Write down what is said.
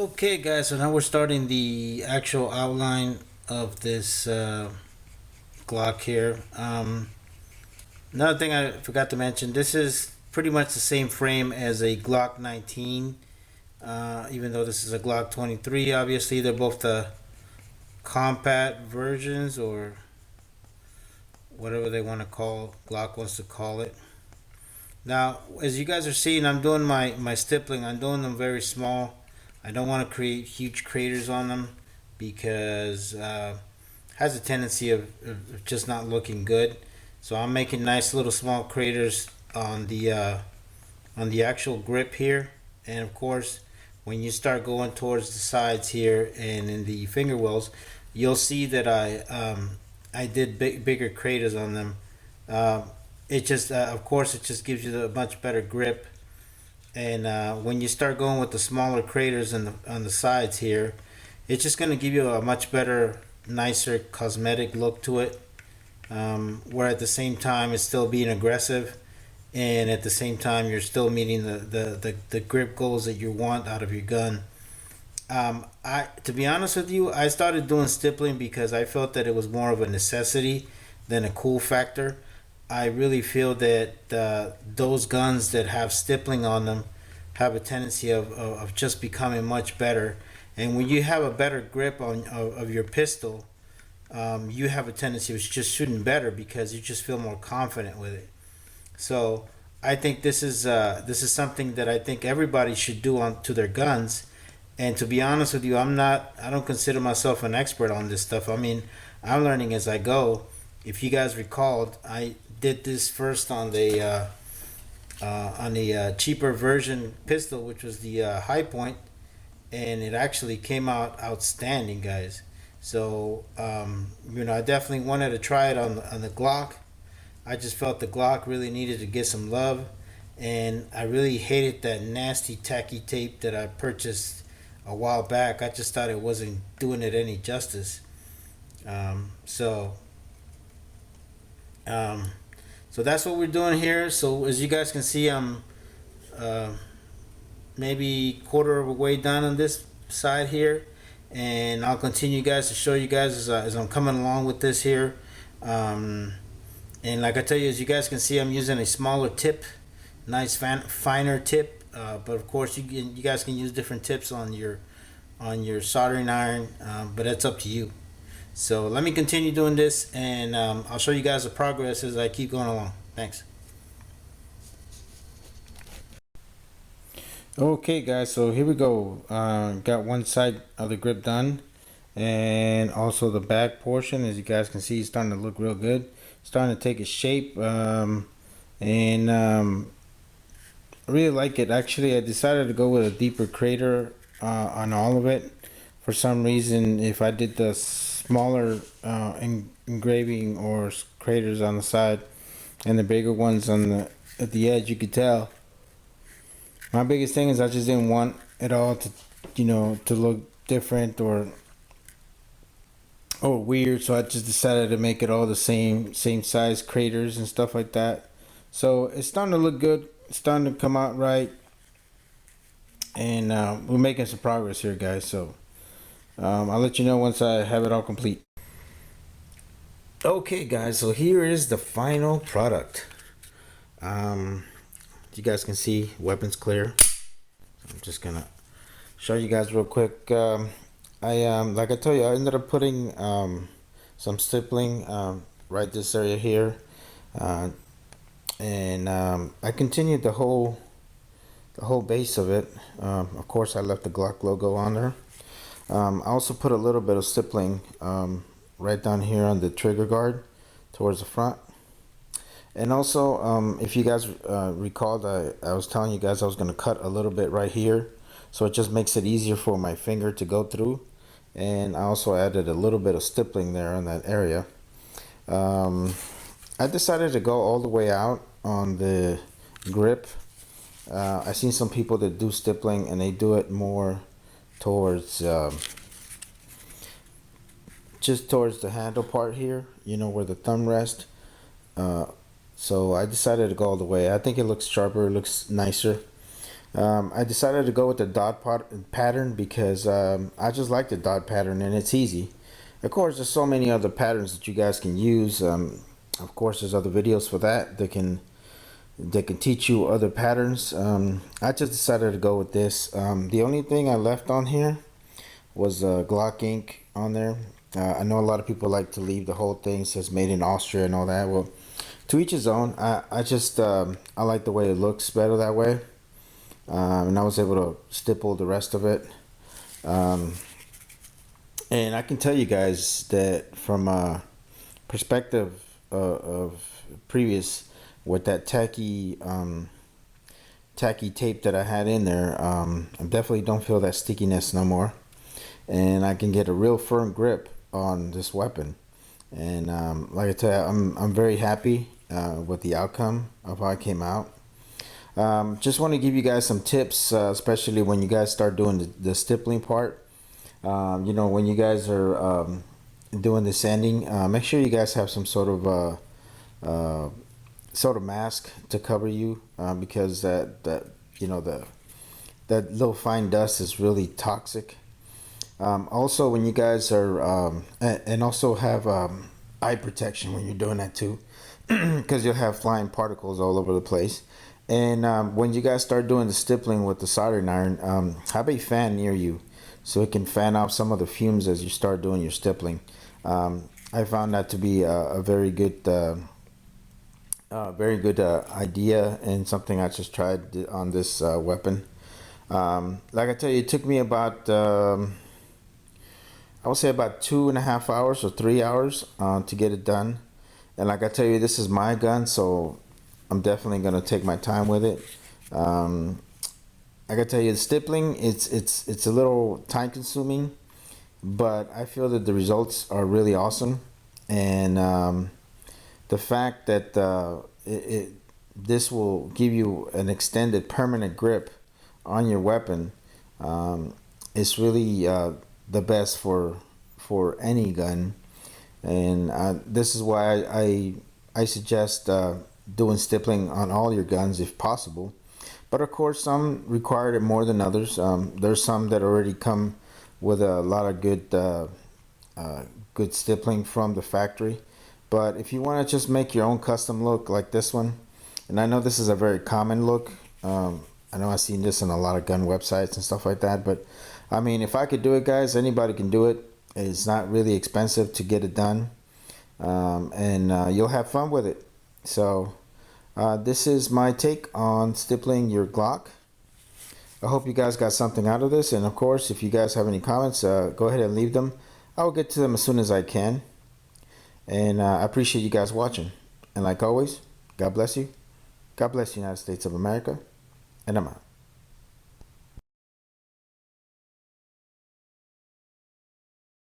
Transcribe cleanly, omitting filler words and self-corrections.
Okay, guys, so now we're starting the actual outline of this Glock here. Another thing I forgot to mention, this is pretty much the same frame as a Glock 19, even though this is a Glock 23. Obviously, they're both the compact versions, or whatever they want to call, Glock wants to call it. Now, as you guys are seeing, I'm doing my stippling. I'm doing them very small. I don't want to create huge craters on them because has a tendency of just not looking good. So I'm making nice little small craters on the actual grip here, and of course, when you start going towards the sides here and in the finger wells, you'll see that I did bigger craters on them. Uh, it just of course it just gives you a much better grip, and when you start going with the smaller craters on the sides here, it's just going to give you a much better, nicer cosmetic look to it, where at the same time it's still being aggressive, and at the same time you're still meeting the grip goals that you want out of your gun. I To be honest with you, I started doing stippling because I felt that it was more of a necessity than a cool factor. I really feel that those guns that have stippling on them have a tendency of just becoming much better. And when you have a better grip of your pistol, you have a tendency of just shooting better because you just feel more confident with it. So I think this is something that I think everybody should do on to their guns. And to be honest with you, I don't consider myself an expert on this stuff. I mean, I'm learning as I go. If you guys recalled, I did this first on the cheaper version pistol, which was the High Point, and it actually came out outstanding, guys. So I definitely wanted to try it on the Glock. I just felt the Glock really needed to get some love, and I really hated that nasty tacky tape that I purchased a while back. I just thought it wasn't doing it any justice. Um, so um, so that's what we're doing here. So as you guys can see, I'm uh, maybe quarter of a way done on this side here, and I'll continue, guys, to show you guys as I'm coming along with this here. Um, and like I tell you, as you guys can see, I'm using a smaller tip, nice finer tip. But of course, you guys can use different tips on your soldering iron, but that's up to you. So let me continue doing this, and I'll show you guys the progress as I keep going along. Thanks. Okay, guys, so here we go. Got one side of the grip done, and also the back portion, as you guys can see, is starting to look real good. Starting to take a shape, and I really like it. Actually, I decided to go with a deeper crater on all of it. For some reason, if I did the smaller engraving or craters on the side and the bigger ones on the at the edge, you could tell. My biggest thing is I just didn't want it all to, to look different or weird. So I just decided to make it all the same size craters and stuff like that. So it's starting to look good. It's starting to come out right, and we're making some progress here, guys. So I'll let you know once I have it all complete. Okay, guys. So here is the final product. You guys can see weapons clear. I'm just gonna show you guys real quick. I like I told you, I ended up putting some stippling right this area here, and I continued the whole base of it. Of course, I left the Glock logo on there. I also put a little bit of stippling right down here on the trigger guard towards the front. And also, if you guys recalled, I was telling you guys I was going to cut a little bit right here. So it just makes it easier for my finger to go through. And I also added a little bit of stippling there in that area. I decided to go all the way out on the grip. I've seen some people that do stippling and they do it more towards just towards the handle part here, where the thumb rests. So I decided to go all the way. I think it looks sharper, it looks nicer. I decided to go with the pattern because I just like the dot pattern and it's easy. Of course, there's so many other patterns that you guys can use. Of course, there's other videos for that that can teach you other patterns. I just decided to go with this. The only thing I left on here was Glock ink on there. I know a lot of people like to leave the whole thing, says made in Austria and all that. Well, to each his own. I just I like the way it looks better that way. And I was able to stipple the rest of it. Um, and I can tell you guys that from a perspective of previous with that tacky tape that I had in there, I definitely don't feel that stickiness no more, and I can get a real firm grip on this weapon. And like I tell you, I'm very happy with the outcome of how it came out. Just want to give you guys some tips, especially when you guys start doing the stippling part. You know, when you guys are doing the sanding, make sure you guys have some sort of mask to cover you, because that you know that little fine dust is really toxic. Also, when you guys are and also have eye protection when you're doing that too, because you'll have flying particles all over the place. And when you guys start doing the stippling with the soldering iron, have a fan near you so it can fan out some of the fumes as you start doing your stippling. I found that to be a very good idea, and something I just tried on this weapon. Like I tell you, it took me about I would say about 2.5 hours or 3 hours to get it done. And like I tell you, this is my gun, so I'm definitely gonna take my time with it. Um, I gotta tell you, the stippling it's a little time consuming, but I feel that the results are really awesome. And the fact that this will give you an extended permanent grip on your weapon is really the best for any gun. And this is why I suggest doing stippling on all your guns if possible. But of course, some require it more than others. There's some that already come with a lot of good stippling from the factory. But if you want to just make your own custom look like this one, and I know this is a very common look. I know I've seen this on a lot of gun websites and stuff like that. But I mean, if I could do it, guys, anybody can do it. It's not really expensive to get it done, and you'll have fun with it. So this is my take on stippling your Glock. I hope you guys got something out of this. And of course, if you guys have any comments, go ahead and leave them. I'll get to them as soon as I can. And I appreciate you guys watching. And like always, God bless you. God bless the United States of America. And I'm out.